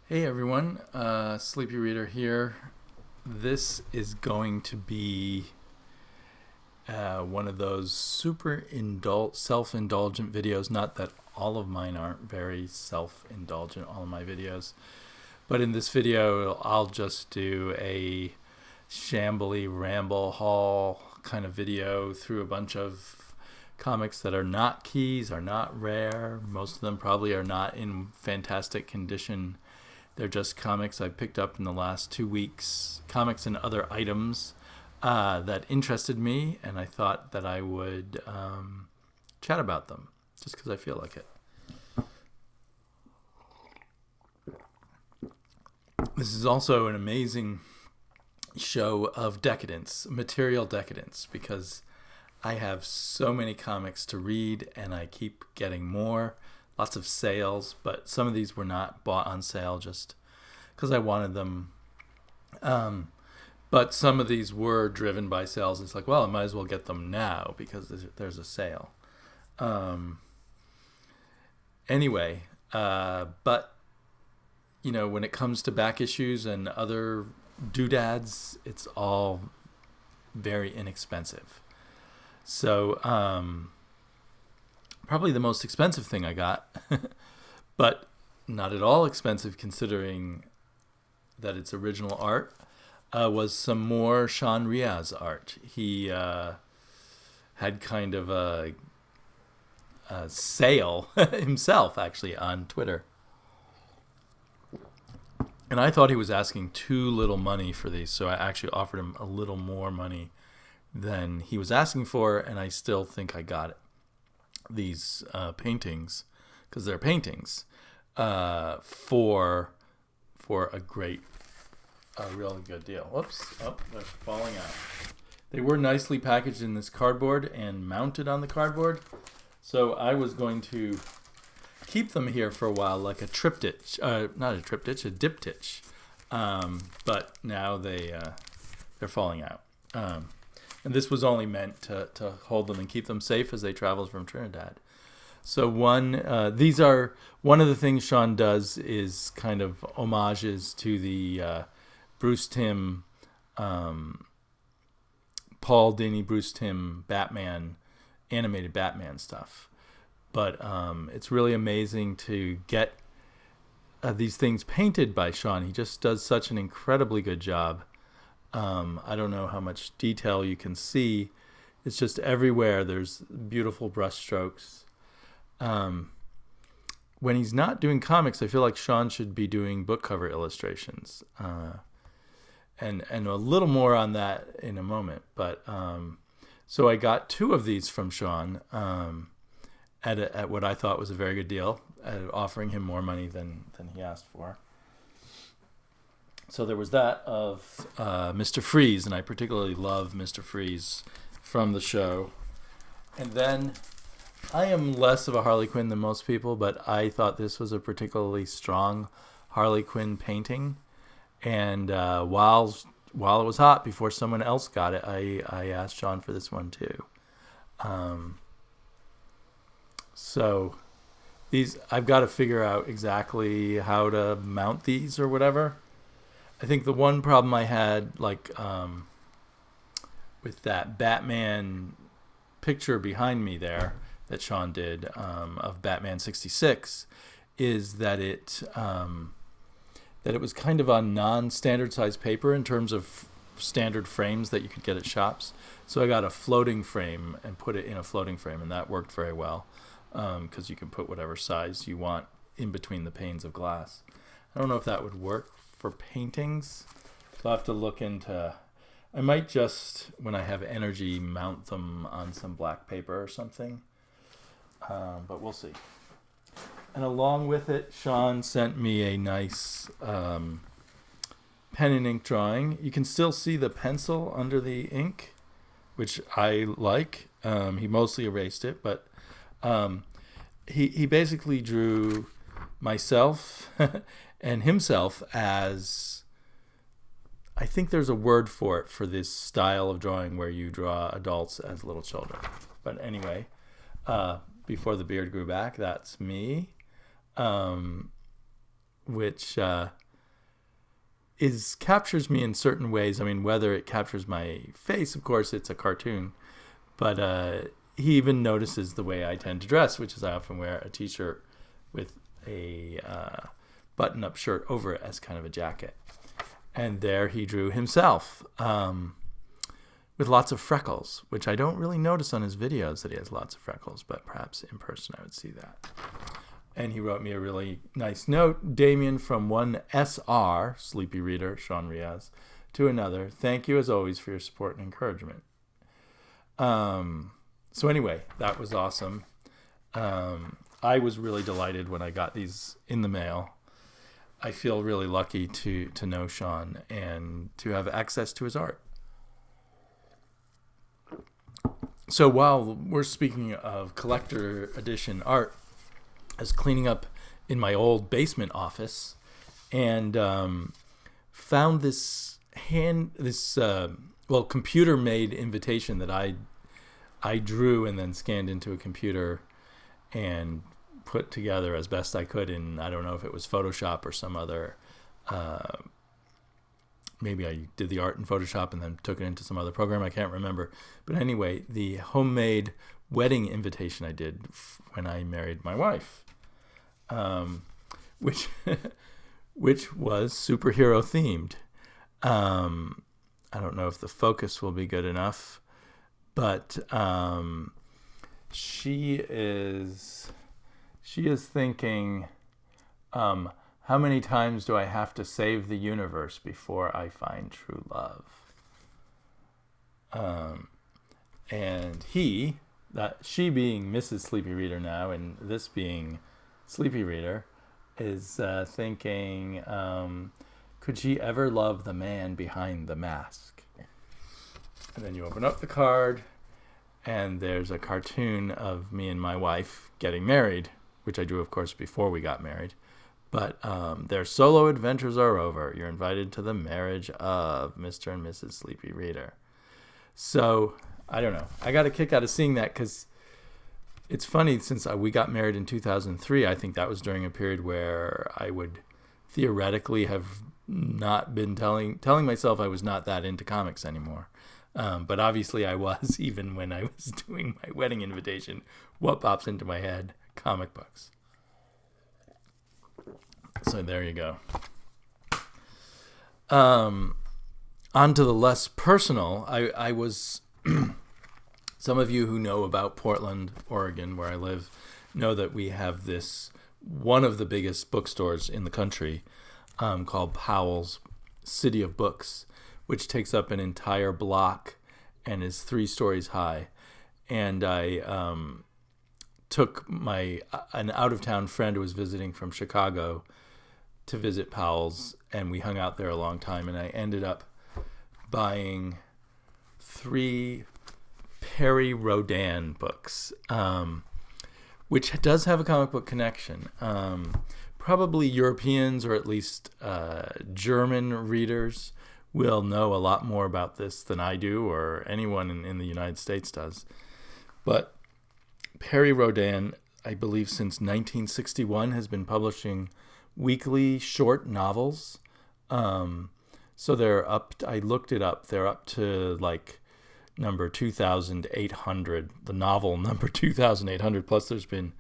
Hey everyone, Sleepy Reader here. This is going to be one of those super self-indulgent videos. Not that all of mine aren't very self-indulgent, all of my videos. But in this video, I'll just do a shambly ramble haul kind of video through a bunch of comics that are not keys, are not rare. Most of them probably are not in fantastic condition. They're just comics I picked up in the last 2 weeks, comics and other items that interested me, and I thought that I would chat about them just because I feel like it. This is also an amazing show of decadence, material decadence, because I have so many comics to read and I keep getting more. Lots of sales, but some of these were not bought on sale just because I wanted them. But some of these were driven by sales. It's like, well, I might as well get them now because there's a sale. Anyway, but, you know, when it comes to back issues and other doodads, it's all very inexpensive. So, probably the most expensive thing I got, but not at all expensive considering that it's original art, was some more Sean Riaz art. He had kind of a sale himself, actually, on Twitter. And I thought he was asking too little money for these, so I actually offered him a little more money than he was asking for, and I still think I got it. These paintings, because they're paintings, for a really good deal. Whoops! Oh, they're falling out. They were nicely packaged in this cardboard and mounted on the cardboard, so I was going to keep them here for a while, like a triptych, not a triptych, a diptych. But now they're falling out. And this was only meant to hold them and keep them safe as they traveled from Trinidad. So these are one of the things Sean does is kind of homages to the Bruce Timm, Paul Dini Bruce Timm Batman, animated Batman stuff. But it's really amazing to get these things painted by Sean. He just does such an incredibly good job. I don't know how much detail you can see. It's just everywhere. There's beautiful brush strokes. When he's not doing comics, I feel like Sean should be doing book cover illustrations. And a little more on that in a moment. But so I got 2 of these from Sean at what I thought was a very good deal, offering him more money than he asked for. So there was that of Mr. Freeze, and I particularly love Mr. Freeze from the show. And then I am less of a Harley Quinn than most people, but I thought this was a particularly strong Harley Quinn painting. And while it was hot, before someone else got it, I asked Sean for this one too. So these, I've got to figure out exactly how to mount these or whatever. I think the one problem I had, like, with that Batman picture behind me there that Sean did of Batman 66 is that it was kind of on non-standard size paper in terms of standard frames that you could get at shops. So I got a floating frame and put it in a floating frame, and that worked very well because you can put whatever size you want in between the panes of glass. I don't know if that would work for paintings, so I'll have to look into. I might just, when I have energy, mount them on some black paper or something, but we'll see. And along with it, Sean sent me a nice pen and ink drawing. You can still see the pencil under the ink, which I like. He mostly erased it, but he basically drew myself and himself as, I think there's a word for it, for this style of drawing where you draw adults as little children. But anyway, before the beard grew back, that's me. which captures me in certain ways. I mean, whether it captures my face, of course, it's a cartoon, but he even notices the way I tend to dress, which is I often wear a t-shirt with a button-up shirt over it as kind of a jacket. And there he drew himself with lots of freckles, which I don't really notice on his videos that he has lots of freckles, but perhaps in person I would see that. And he wrote me a really nice note. Damien, from one SR, Sleepy Reader, Sean Riaz, to another. Thank you as always for your support and encouragement. So anyway, that was awesome. I was really delighted when I got these in the mail. I feel really lucky to know Sean and to have access to his art. So while we're speaking of collector edition art, I was cleaning up in my old basement office and found this computer-made invitation that I drew and then scanned into a computer and put together as best I could in, I don't know if it was Photoshop or some other, maybe I did the art in Photoshop and then took it into some other program, I can't remember. But anyway, the homemade wedding invitation I did when I married my wife, which was superhero themed. I don't know if the focus will be good enough, but she is thinking, how many times do I have to save the universe before I find true love? And she being Mrs. Sleepy Reader now, and this being Sleepy Reader, is thinking, could she ever love the man behind the mask? And then you open up the card, and there's a cartoon of me and my wife getting married, which I drew, of course, before we got married. But their solo adventures are over. You're invited to the marriage of Mr. and Mrs. Sleepy Reader. So, I don't know. I got a kick out of seeing that because it's funny, since we got married in 2003, I think that was during a period where I would theoretically have not been telling myself I was not that into comics anymore. But obviously I was, even when I was doing my wedding invitation. What pops into my head? Comic books. So there you go. On to the less personal. I was... Some of you who know about Portland, Oregon, where I live, know that we have one of the biggest bookstores in the country, called Powell's City of Books, which takes up an entire block and is 3 stories high. And I took an out-of-town friend who was visiting from Chicago to visit Powell's, and we hung out there a long time, and I ended up buying 3 Perry Rodan books, which does have a comic book connection. Probably Europeans, or at least German readers, will know a lot more about this than I do, or anyone in the United States does. But Perry Rodan, I believe since 1961, has been publishing weekly short novels. So they're up, I looked it up, they're up to like number 2,800, the novel number 2,800, plus there's been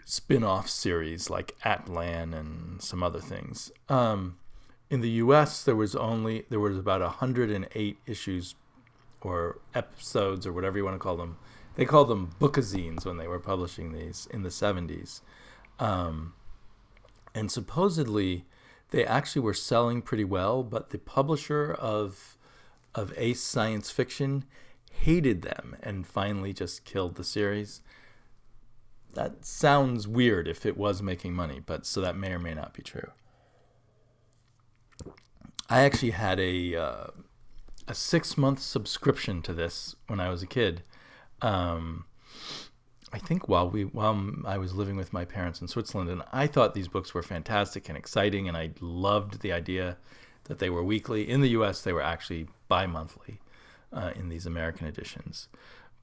spin-off series like Atlan and some other things. In the U.S., there was about 108 issues or episodes or whatever you want to call them. They called them bookazines when they were publishing these in the 70s. And supposedly they actually were selling pretty well, but the publisher of Ace Science Fiction hated them and finally just killed the series. That sounds weird if it was making money, but so that may or may not be true. I actually had a 6-month subscription to this when I was a kid. I think while I was living with my parents in Switzerland, and I thought these books were fantastic and exciting, and I loved the idea that they were weekly. In the U.S., they were actually bi-monthly in these American editions.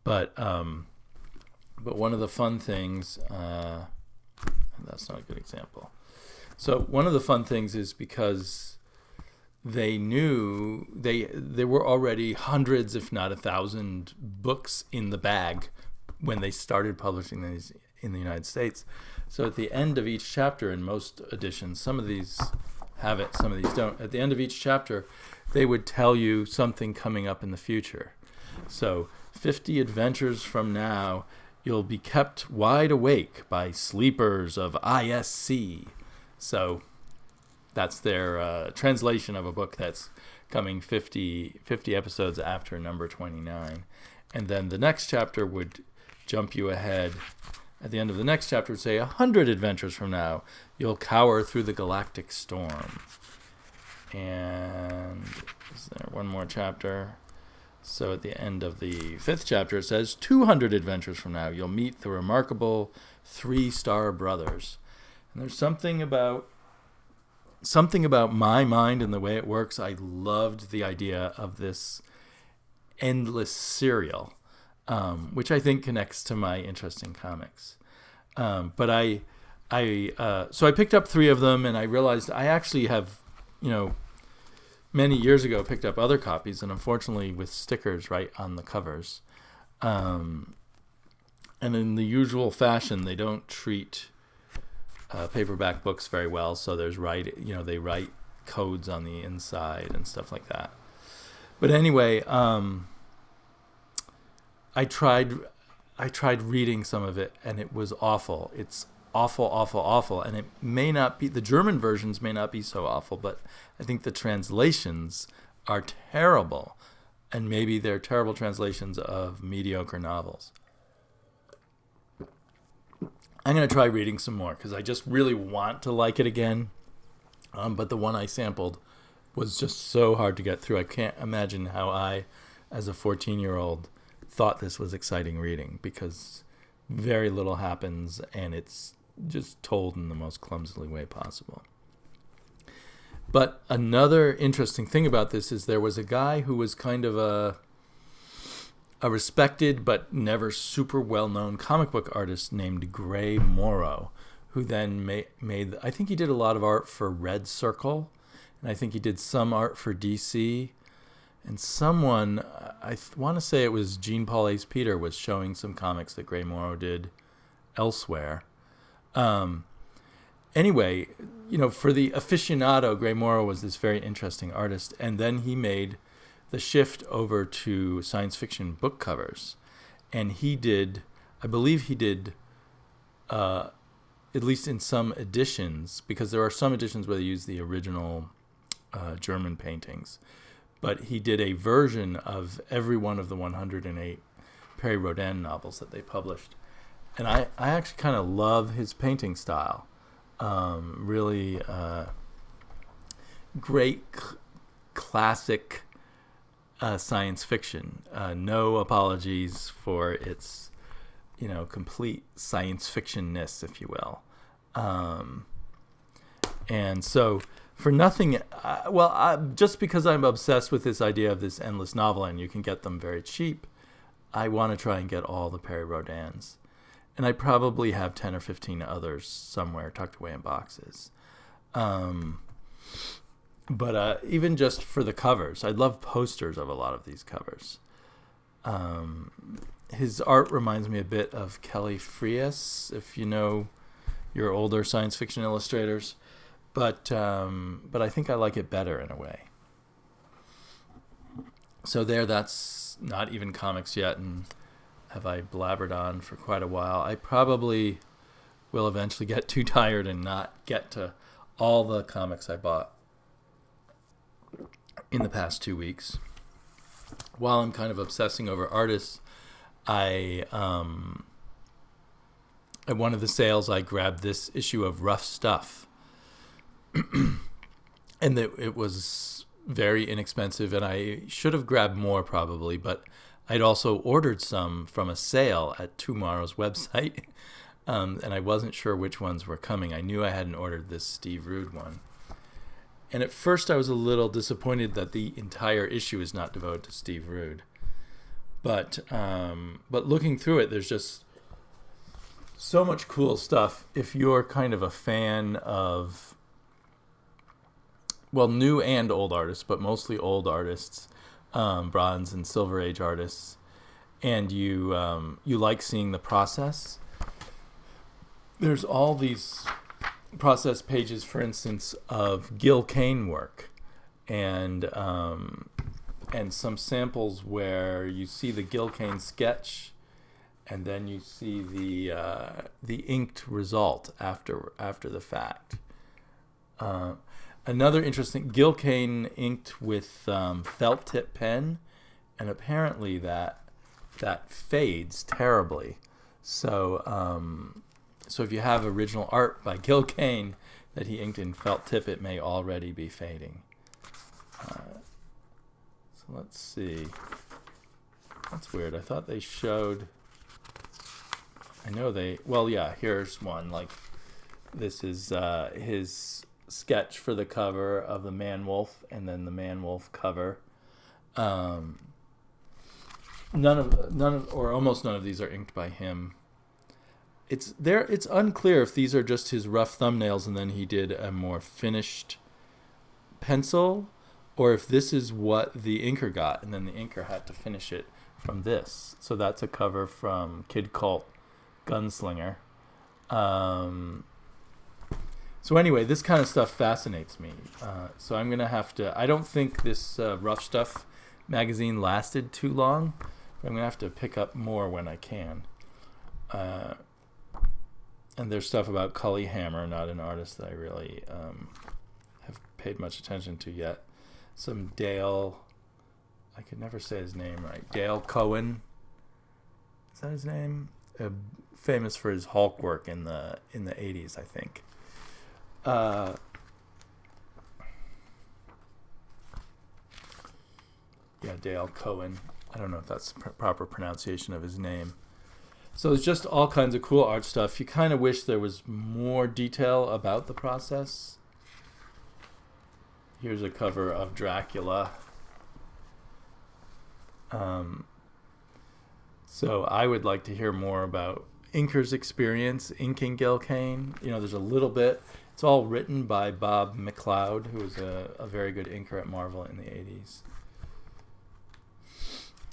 But one of the fun things, that's not a good example. So one of the fun things is because they knew there were already hundreds, if not 1,000 books in the bag when they started publishing these in the United States. So at the end of each chapter, in most editions, some of these have it, some of these don't. At the end of each chapter, they would tell you something coming up in the future. So 50 adventures from now, you'll be kept wide awake by sleepers of ISC. So that's their translation of a book that's coming 50 episodes after number 29. And then the next chapter would jump you ahead. At the end of the next chapter, would say 100 adventures from now, you'll cower through the galactic storm. And is there one more chapter? So at the end of the 5th chapter, it says 200 adventures from now, you'll meet the remarkable 3-star brothers. And there's something about my mind and the way it works. I loved the idea of this endless serial, which I think connects to my interest in comics. So I picked up 3 of them, and I realized I actually have, many years ago picked up other copies, and unfortunately with stickers right on the covers. And in the usual fashion, they don't treat paperback books very well, so they write codes on the inside and stuff like that. But anyway, I tried reading some of it, and it was awful. It's awful, and it may not be, the German versions may not be so awful, but I think the translations are terrible, and maybe they're terrible translations of mediocre novels. I'm going to try reading some more because I just really want to like it again, but the one I sampled was just so hard to get through. I can't imagine how I, as a 14-year-old, thought this was exciting reading, because very little happens and it's just told in the most clumsily way possible. But another interesting thing about this is there was a guy who was kind of a respected but never super well-known comic book artist named Gray Morrow, who then made, I think he did a lot of art for Red Circle, and I think he did some art for DC. And someone, I want to say it was Jean-Paul Ace Peter, was showing some comics that Gray Morrow did elsewhere. Anyway, for the aficionado, Gray Morrow was this very interesting artist. And then he made the shift over to science fiction book covers. And I believe he did, at least in some editions, because there are some editions where they use the original German paintings. But he did a version of every one of the 108 Perry Rodin novels that they published. And I actually kind of love his painting style. Really great classic science fiction. No apologies for its, complete science fiction-ness, if you will. And so, for nothing, just because I'm obsessed with this idea of this endless novel, and you can get them very cheap, I want to try and get all the Perry Rodins. And I probably have 10 or 15 others somewhere tucked away in boxes. But even just for the covers, I'd love posters of a lot of these covers. His art reminds me a bit of Kelly Frias, if you know your older science fiction illustrators. But I think I like it better in a way. So that's not even comics yet, and have I blabbered on for quite a while. I probably will eventually get too tired and not get to all the comics I bought in the past 2 weeks. While I'm kind of obsessing over artists, at one of the sales, I grabbed this issue of Rough Stuff. And it was very inexpensive, and I should have grabbed more probably, but I'd also ordered some from a sale at Tomorrow's website, and I wasn't sure which ones were coming. I knew I hadn't ordered this Steve Rude one. And at first I was a little disappointed that the entire issue is not devoted to Steve Rude. But looking through it, there's just so much cool stuff. If you're kind of a fan of well, new and old artists, but mostly old artists, Bronze and Silver Age artists, and you like seeing the process. There's all these process pages, for instance, of Gil Kane work, and some samples where you see the Gil Kane sketch, and then you see the inked result after the fact. Another interesting, Gil Kane inked with felt tip pen, and apparently that fades terribly. So so if you have original art by Gil Kane that he inked in felt tip, it may already be fading. So let's see. That's weird. I thought they showed. I know they. Well, yeah. Here's one. Like, this is his sketch for the cover of the Man Wolf, and then the Man Wolf cover. None of, or almost none of these are inked by him. It's unclear if these are just his rough thumbnails and then he did a more finished pencil, or if this is what the inker got and then the inker had to finish it from this. So that's a cover from Kid Cult Gunslinger. So anyway, this kind of stuff fascinates me. So I'm going to have to... I don't think this Rough Stuff magazine lasted too long, but I'm going to have to pick up more when I can. And there's stuff about Cully Hammer, not an artist that I really have paid much attention to yet. Some Dale... I could never say his name right. Dale Cohen. Is that his name? Famous for his Hulk work in the 80s, I think. Yeah, Dale Cohen. I don't know if that's the proper pronunciation of his name. So it's just all kinds of cool art stuff. You kind of wish there was more detail about the process. Here's a cover of Dracula. So I would like to hear more about inker's experience inking Gil Kane. You know, there's a little bit. It's all written by Bob McLeod, who was a very good inker at Marvel in the 80s.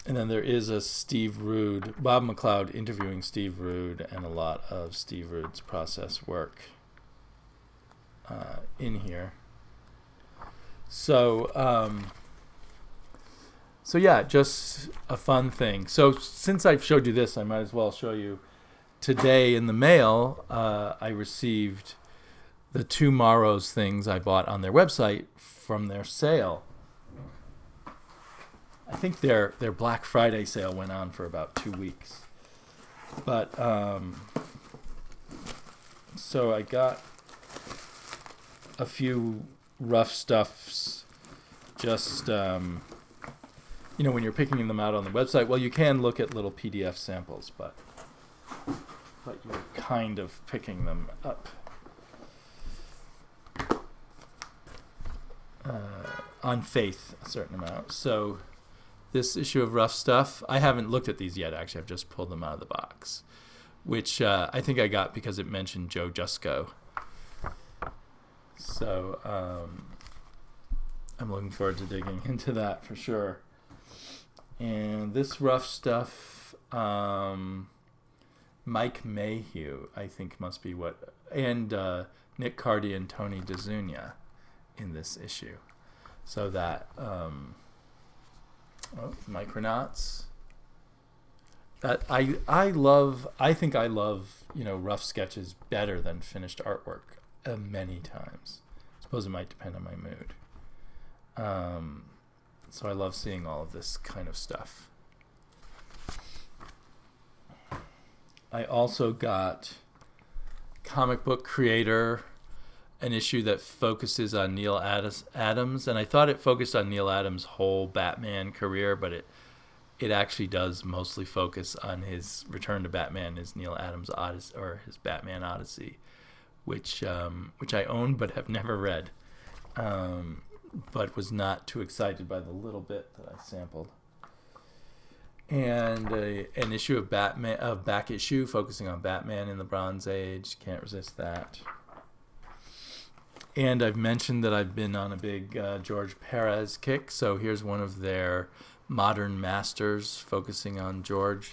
And then there is a Steve Rude, Bob McLeod interviewing Steve Rude, and a lot of Steve Rude's process work in here. So, so yeah, just a fun thing. So since I've showed you this, I might as well show you. Today in the mail, I received the 2 Morrow's things I bought on their website from their sale. I think their Black Friday sale went on for about 2 weeks. But, so I got a few rough stuffs just, when you're picking them out on the website. Well, you can look at little PDF samples, but you're kind of picking them up. On faith, a certain amount. So this issue of Rough Stuff, I haven't looked at these yet, actually. I've just pulled them out of the box, which I think I got because it mentioned Joe Jusko. So I'm looking forward to digging into that for sure. And this Rough Stuff, Mike Mayhew, I think must be what, and Nick Cardy and Tony DeZunia in this issue. So that Micronauts. That I think I love rough sketches better than finished artwork many times. I suppose it might depend on my mood. So I love seeing all of this kind of stuff. I also got Comic Book Creator, an issue that focuses on Neil Adams, and I thought it focused on Neil Adams' whole Batman career, but it actually does mostly focus on his return to Batman, his Neil Adams Odyssey, or his Batman Odyssey, which I own but have never read, but was not too excited by the little bit that I sampled. And an issue of back issue focusing on Batman in the Bronze Age. Can't resist that. And I've mentioned that I've been on a big George Perez kick, so here's one of their modern masters focusing on George.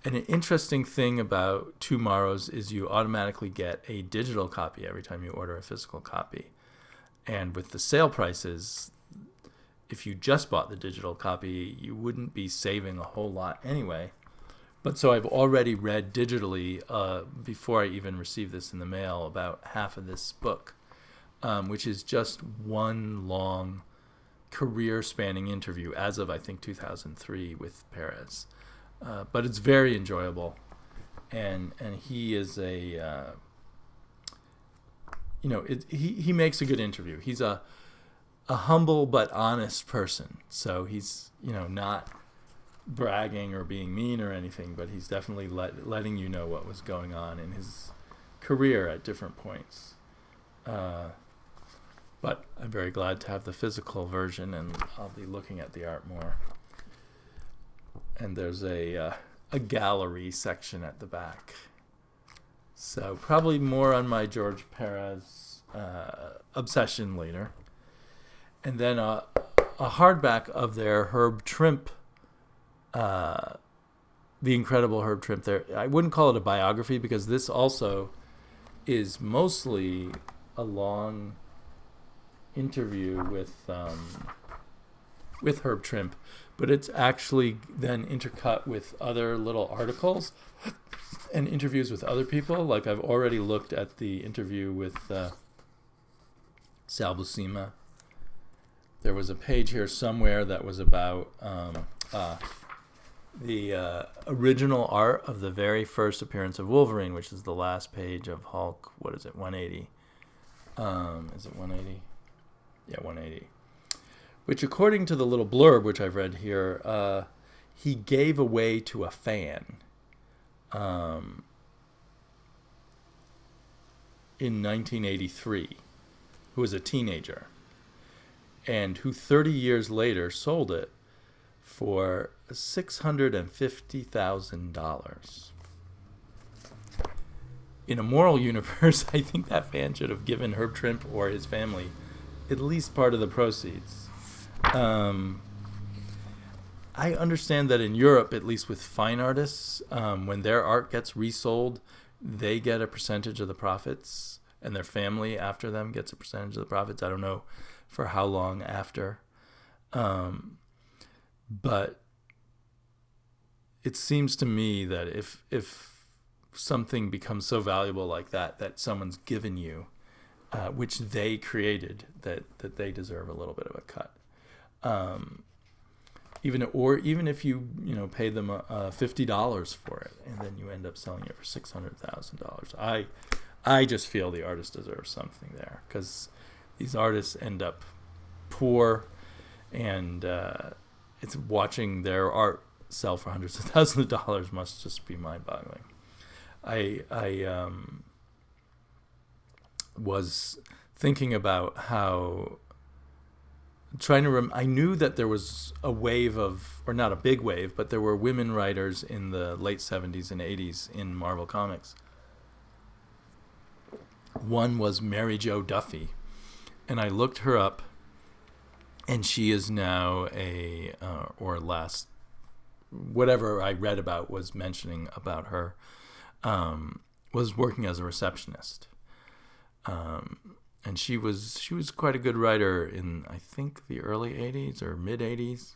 And an interesting thing about Two Morrows is you automatically get a digital copy every time you order a physical copy. And with the sale prices, if you just bought the digital copy, you wouldn't be saving a whole lot anyway. But so I've already read digitally, before I even received this in the mail, about half of this book, which is just one long career-spanning interview as of, I think, 2003 with Perez. But it's very enjoyable. And he is he makes a good interview. He's a humble but honest person. So he's, not bragging or being mean or anything, but he's definitely letting you know what was going on in his career at different points. But I'm very glad to have the physical version, and I'll be looking at the art more. And there's a gallery section at the back. So probably more on my George Perez obsession later. And then a hardback of their Herb Trimpe, the incredible Herb Trimpe there. I wouldn't call it a biography because this also is mostly a long interview with Herb Trimpe, but it's actually then intercut with other little articles and interviews with other people. Like I've already looked at the interview with Sal Buscema. There was a page here somewhere that was about the original art of the very first appearance of Wolverine, which is the last page of Hulk. What is it? 180. Is it 180? Yeah, 180. Which, according to the little blurb which I've read here, he gave away to a fan in 1983, who was a teenager, and who 30 years later sold it for $650,000. In a moral universe, I think that fan should have given Herb Trimpe or his family at least part of the proceeds. I understand that in Europe, at least with fine artists, when their art gets resold, they get a percentage of the profits, and their family after them gets a percentage of the profits. I don't know for how long after. But it seems to me that if something becomes so valuable like that someone's given you, which they created, that they deserve a little bit of a cut. Even if you pay them $50 for it, and then you end up selling it for $600,000. I just feel the artist deserves something there, because these artists end up poor, and it's watching their art sell for hundreds of thousands of dollars must just be mind-boggling. I was thinking about how I knew that there was a wave of, or not a big wave, but there were women writers in the late 70s and 80s in Marvel Comics. One was Mary Jo Duffy, and I looked her up, and she is now whatever I read about was mentioning about her, was working as a receptionist. And she was quite a good writer in, I think, the early 80s or mid 80s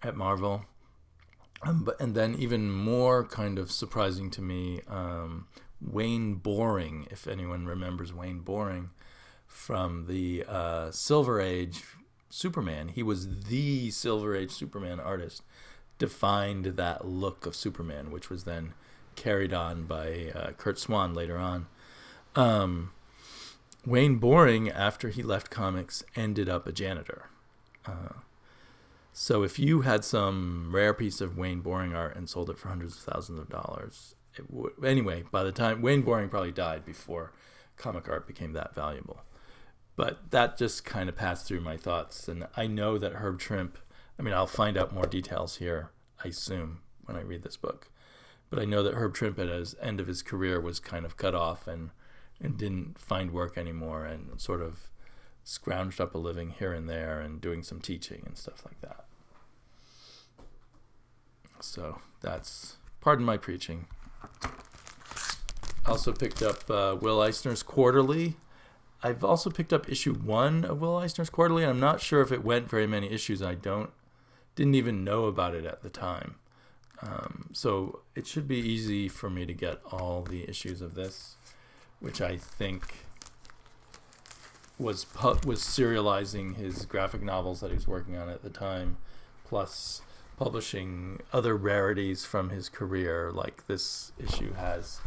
at Marvel. And then even more kind of surprising to me, Wayne Boring, if anyone remembers Wayne Boring from the Silver Age Superman. He was the Silver Age Superman artist, defined that look of Superman, which was then carried on by Kurt Swan later on. Wayne Boring, after he left comics, ended up a janitor. So if you had some rare piece of Wayne Boring art and sold it for hundreds of thousands of dollars, it would. Anyway, by the time Wayne Boring probably died before comic art became that valuable. But that just kind of passed through my thoughts, and I know that Herb Trimpe, I'll find out more details here, I assume, when I read this book. But I know that Herb Trimpe at his end of his career was kind of cut off and and didn't find work anymore, and sort of scrounged up a living here and there and doing some teaching and stuff like that. So that's, pardon my preaching. Also picked up Will Eisner's Quarterly. I've also picked up issue 1 of Will Eisner's Quarterly. I'm not sure if it went very many issues. Didn't even know about it at the time. So it should be easy for me to get all the issues of this, which I think was serializing his graphic novels that he was working on at the time, plus publishing other rarities from his career. Like this issue has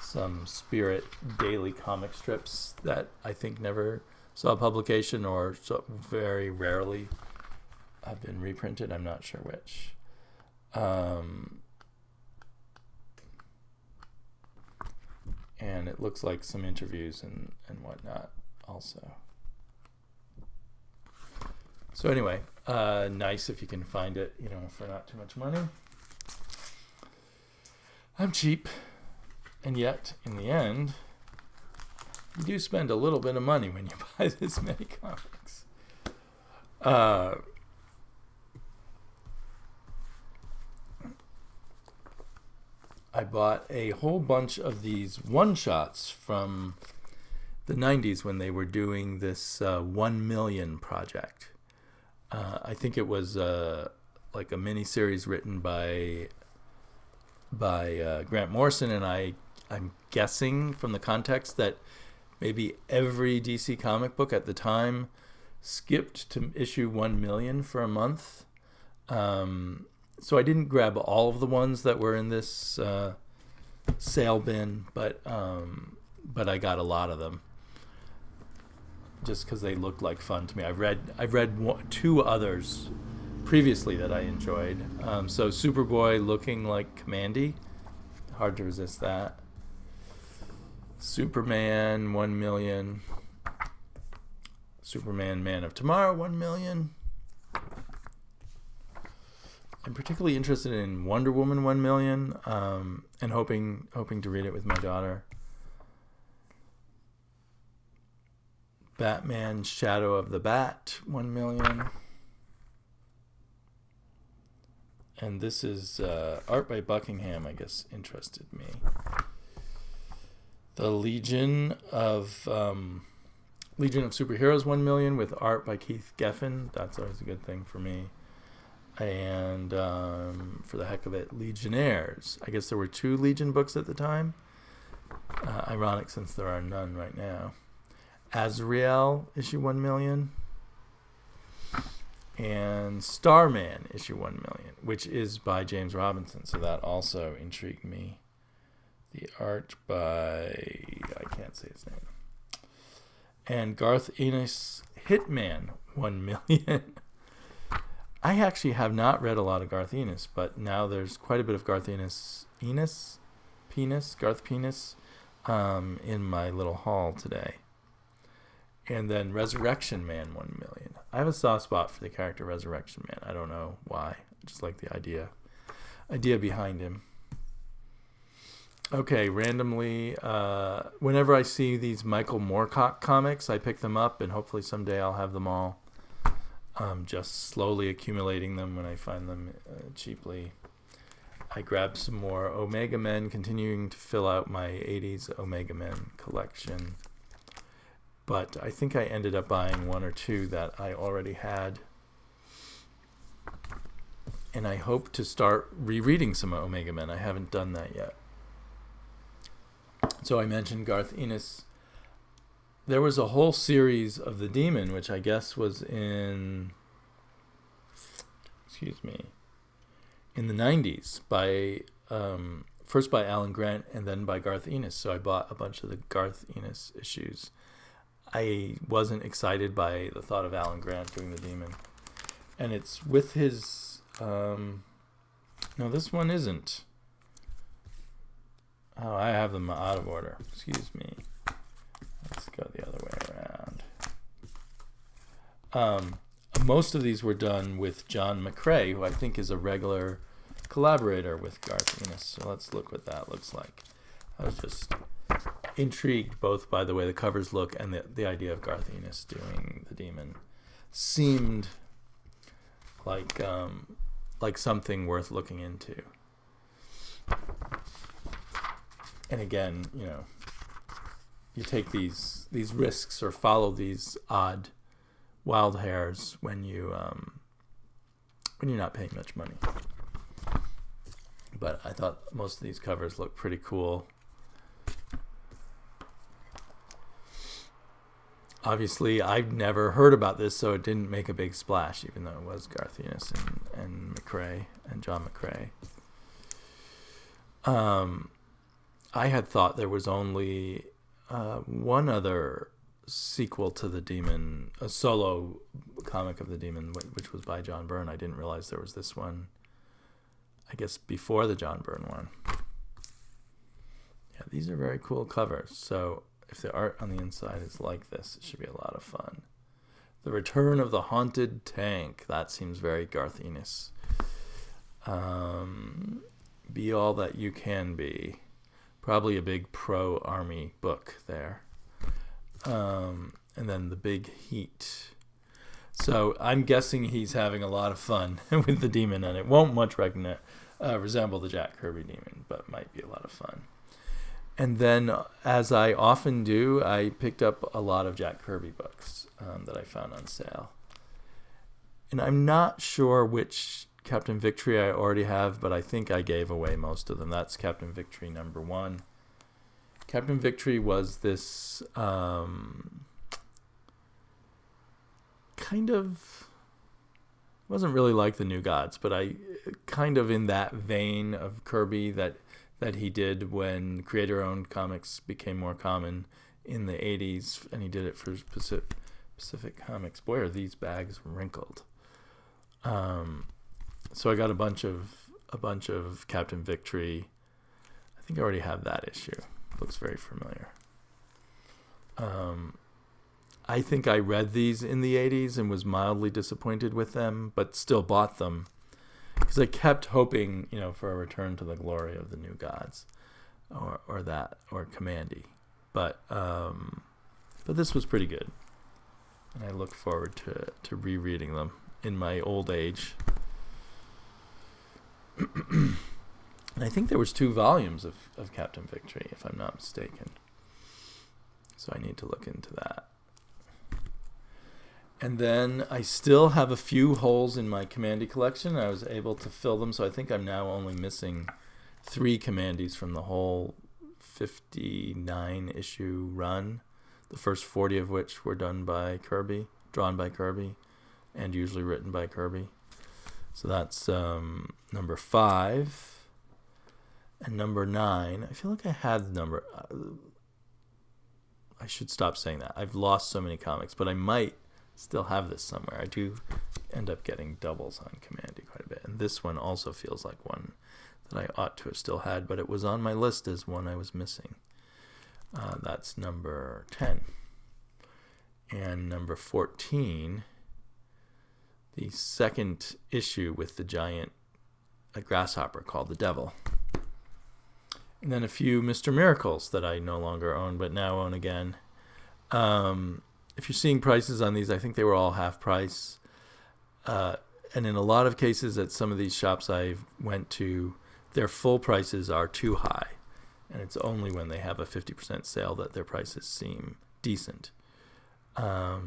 some Spirit daily comic strips that I think never saw publication, or so very rarely have been reprinted. I'm not sure which. And it looks like some interviews and whatnot also. So anyway, nice if you can find it, for not too much money. I'm cheap. And yet, in the end, you do spend a little bit of money when you buy this many comics. I bought a whole bunch of these one-shots from the 90s when they were doing this 1 million project. I think it was like a mini-series written by Grant Morrison, and I'm guessing from the context that maybe every DC comic book at the time skipped to issue 1 million for a month. So I didn't grab all of the ones that were in this sale bin, but I got a lot of them just because they looked like fun to me. I've read 2 others previously that I enjoyed. So Superboy looking like Kamandi, hard to resist that. Superman 1 million. Superman Man of Tomorrow 1 million. I'm particularly interested in Wonder Woman 1 million, and hoping to read it with my daughter. Batman Shadow of the Bat 1 million. And this is art by Buckingham, I guess, interested me. The Legion of Superheroes 1 million with art by Keith Geffen. That's always a good thing for me. And for the heck of it, Legionnaires. I guess there were 2 Legion books at the time. Ironic since there are none right now. Azrael issue 1 million. And Starman issue 1 million, which is by James Robinson, so that also intrigued me. The art by, I can't say his name. And Garth Ennis Hitman 1 million. I actually have not read a lot of Garth Ennis, but now there's quite a bit of Garth Garth Penis in my little haul today. And then Resurrection Man 1 million. I have a soft spot for the character Resurrection Man. I don't know why. I just like the idea behind him. Okay, randomly, whenever I see these Michael Moorcock comics, I pick them up, and hopefully someday I'll have them all. Just slowly accumulating them when I find them cheaply. I grabbed some more Omega Men, continuing to fill out my 80s Omega Men collection. But I think I ended up buying 1 or 2 that I already had. And I hope to start rereading some Omega Men. I haven't done that yet. So I mentioned Garth Ennis. There was a whole series of The Demon, which I guess was in the 90s, by first by Alan Grant and then by Garth Ennis. So I bought a bunch of the Garth Ennis issues. I wasn't excited by the thought of Alan Grant doing The Demon. And it's with his... no, this one isn't. Oh, I have them out of order. Excuse me. Let's go the other way around. Most of these were done with John McCrae, who I think is a regular collaborator with Garth Ennis. So let's look what that looks like. I was just intrigued both by the way the covers look and the idea of Garth Ennis doing the demon. Seemed like something worth looking into. And again, you take these risks or follow these odd wild hairs when you're not paying much money. But I thought most of these covers look pretty cool. Obviously, I've never heard about this, so it didn't make a big splash, even though it was Garth Ennis and McCrae and John McCrae. I had thought there was only one other sequel to The Demon, a solo comic of The Demon, which was by John Byrne. I didn't realize there was this one, I guess, before the John Byrne one. Yeah, these are very cool covers. So if the art on the inside is like this, it should be a lot of fun. The Return of the Haunted Tank. That seems very Garth Ennis. Be All That You Can Be. Probably a big pro-army book there. And then The Big Heat. So I'm guessing he's having a lot of fun with the demon, and it won't much resemble the Jack Kirby demon, but might be a lot of fun. And then, as I often do, I picked up a lot of Jack Kirby books that I found on sale. And I'm not sure which Captain Victory I already have, but I think I gave away most of them. That's Captain Victory #1. Captain Victory was this kind of, wasn't really like the New Gods, but I kind of in that vein of Kirby that he did when creator-owned comics became more common in the 80s, and he did it for Pacific Comics. Boy, are these bags wrinkled. So I got a bunch of Captain Victory. I think I already have that issue. Looks very familiar. I think I read these in the 80s and was mildly disappointed with them, but still bought them because I kept hoping, for a return to the glory of the New Gods, or Kamandi. But this was pretty good, and I look forward to rereading them in my old age. And I think there was 2 volumes of Captain Victory, if I'm not mistaken. So I need to look into that. And then I still have a few holes in my Kamandi collection. I was able to fill them, so I think I'm now only missing 3 Kamandis from the whole 59 issue run. The first 40 of which were drawn by Kirby, and usually written by Kirby. So that's number 5. And number 9, I feel like I had the number. I should stop saying that. I've lost so many comics, but I might still have this somewhere. I do end up getting doubles on Kamandi quite a bit. And this one also feels like one that I ought to have still had, but it was on my list as one I was missing. That's number 10. And number 14, the second issue with the giant grasshopper called The Devil. And then a few Mr. Miracles that I no longer own, but now own again. If you're seeing prices on these, I think they were all half price. And in a lot of cases at some of these shops I went to, their full prices are too high. And it's only when they have a 50% sale that their prices seem decent. I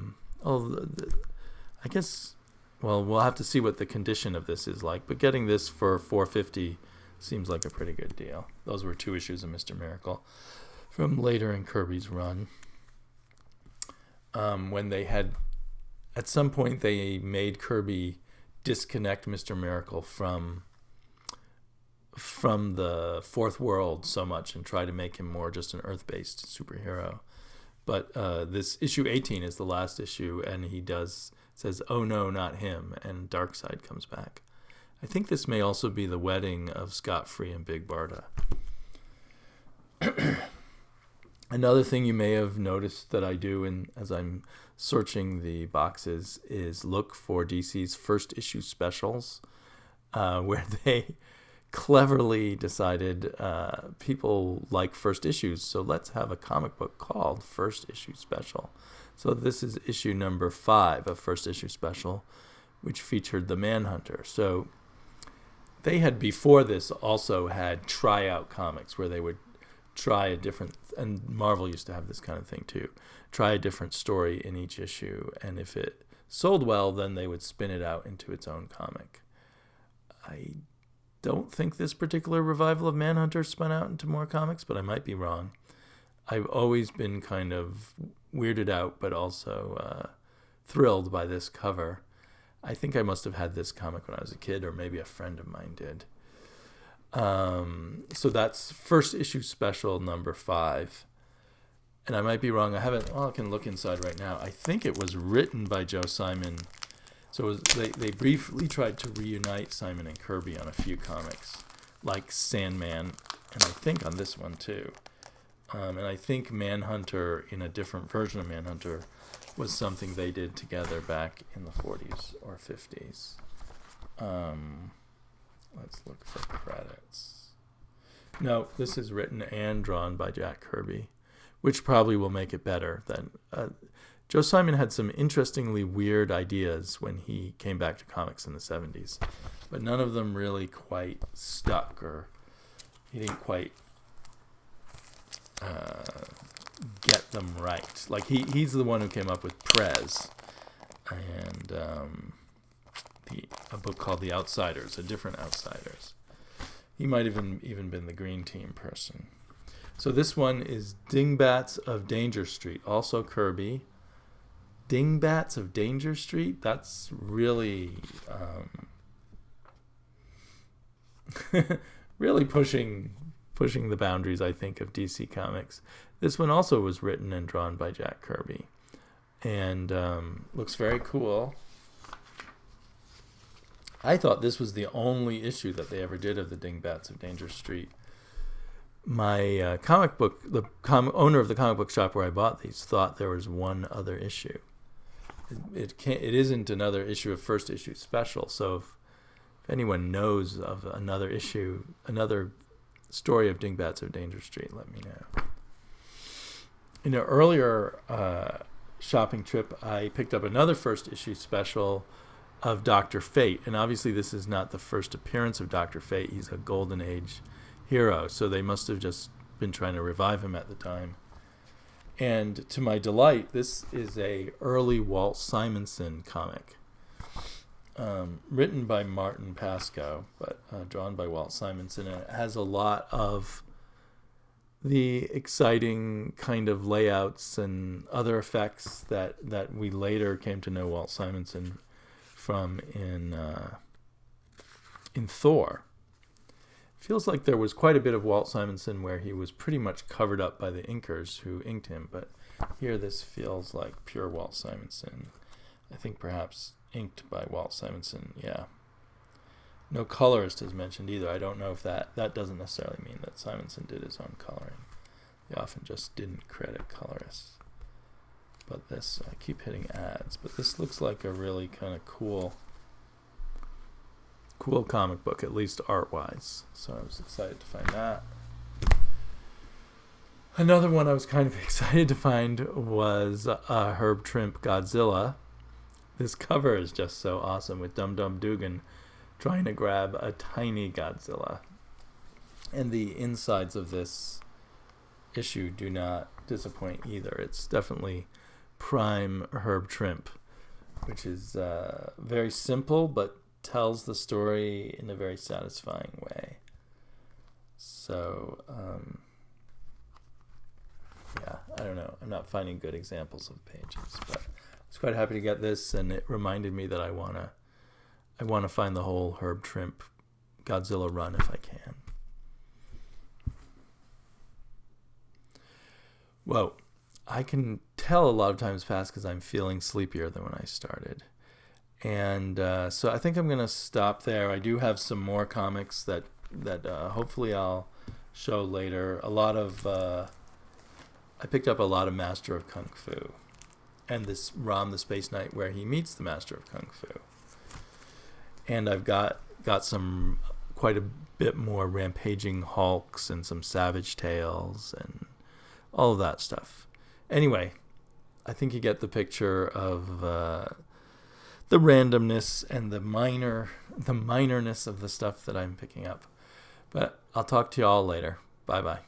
guess, well, we'll have to see what the condition of this is like. But getting this for $4.50 seems like a pretty good deal. Those were 2 issues of Mr. Miracle from later in Kirby's run. When they had, at some point, they made Kirby disconnect Mr. Miracle from the Fourth World so much and try to make him more just an Earth-based superhero. But this issue 18 is the last issue, and he says, "Oh no, not him," and Darkseid comes back. I think this may also be the wedding of Scott Free and Big Barda. Another thing you may have noticed that I do as I'm searching the boxes is look for DC's first issue specials, where they cleverly decided people like first issues, so let's have a comic book called First Issue Special. So this is issue number 5 of First Issue Special, which featured the Manhunter. So they had before this also had tryout comics where they would try a different, and Marvel used to have this kind of thing too, try a different story in each issue, and if it sold well, then they would spin it out into its own comic. I don't think this particular revival of Manhunter spun out into more comics, but I might be wrong. I've always been kind of weirded out, but also thrilled by this cover. I think I must have had this comic when I was a kid, or maybe a friend of mine did. So that's First Issue Special number 5. And I might be wrong. I can look inside right now. I think it was written by Joe Simon. So they briefly tried to reunite Simon and Kirby on a few comics, like Sandman, and I think on this one too. And I think Manhunter, in a different version of Manhunter, was something they did together back in the 40s or 50s. Let's look for credits. No, this is written and drawn by Jack Kirby, which probably will make it better. Than Joe Simon had some interestingly weird ideas when he came back to comics in the 70s, but none of them really quite stuck, or he didn't quite get them right. Like he's the one who came up with Prez and a book called The Outsiders, a different Outsiders. He might have even been the Green Team person. So this one is Dingbats of Danger Street, also Kirby. Dingbats of Danger Street? That's really really pushing the boundaries, I think, of DC Comics. This one also was written and drawn by Jack Kirby, and looks very cool. I thought this was the only issue that they ever did of the Dingbats of Danger Street. My comic book, the owner of the comic book shop where I bought these, thought there was one other issue. It isn't another issue of First Issue Special, so if anyone knows of another issue, another story of Dingbats of Danger Street, let me know. In an earlier shopping trip, I picked up another First Issue Special of Dr. Fate, and obviously this is not the first appearance of Dr. Fate. He's a Golden Age hero, so they must have just been trying to revive him at the time. And to my delight, this is a early Walt Simonson comic, written by Martin Pascoe, but drawn by Walt Simonson. And it has a lot of the exciting kind of layouts and other effects that we later came to know Walt Simonson from in Thor. Feels like there was quite a bit of Walt Simonson where he was pretty much covered up by the inkers who inked him, but here this feels like pure Walt Simonson. I think perhaps inked by Walt Simonson, yeah. No colorist is mentioned either. I don't know if that doesn't necessarily mean that Simonson did his own coloring. They often just didn't credit colorists. But this, I keep hitting ads, but this looks like a really kind of cool comic book, at least art-wise. So I was excited to find that. Another one I was kind of excited to find was Herb Trimp Godzilla. This cover is just so awesome, with Dum Dum Dugan trying to grab a tiny Godzilla. And the insides of this issue do not disappoint either. It's definitely prime Herb Trimp, which is very simple, but tells the story in a very satisfying way. So, yeah, I don't know. I'm not finding good examples of pages, but I was quite happy to get this, and it reminded me that I wanna find the whole Herb Trimp Godzilla run if I can. Whoa. I can tell a lot of times pass because I'm feeling sleepier than when I started. And so I think I'm going to stop there. I do have some more comics that hopefully I'll show later. I picked up a lot of Master of Kung Fu. And this Ram the Space Knight where he meets the Master of Kung Fu. And I've got some quite a bit more rampaging Hulks and some Savage Tales and all of that stuff. Anyway, I think you get the picture of the randomness and the minorness of the stuff that I'm picking up. But I'll talk to you all later. Bye-bye.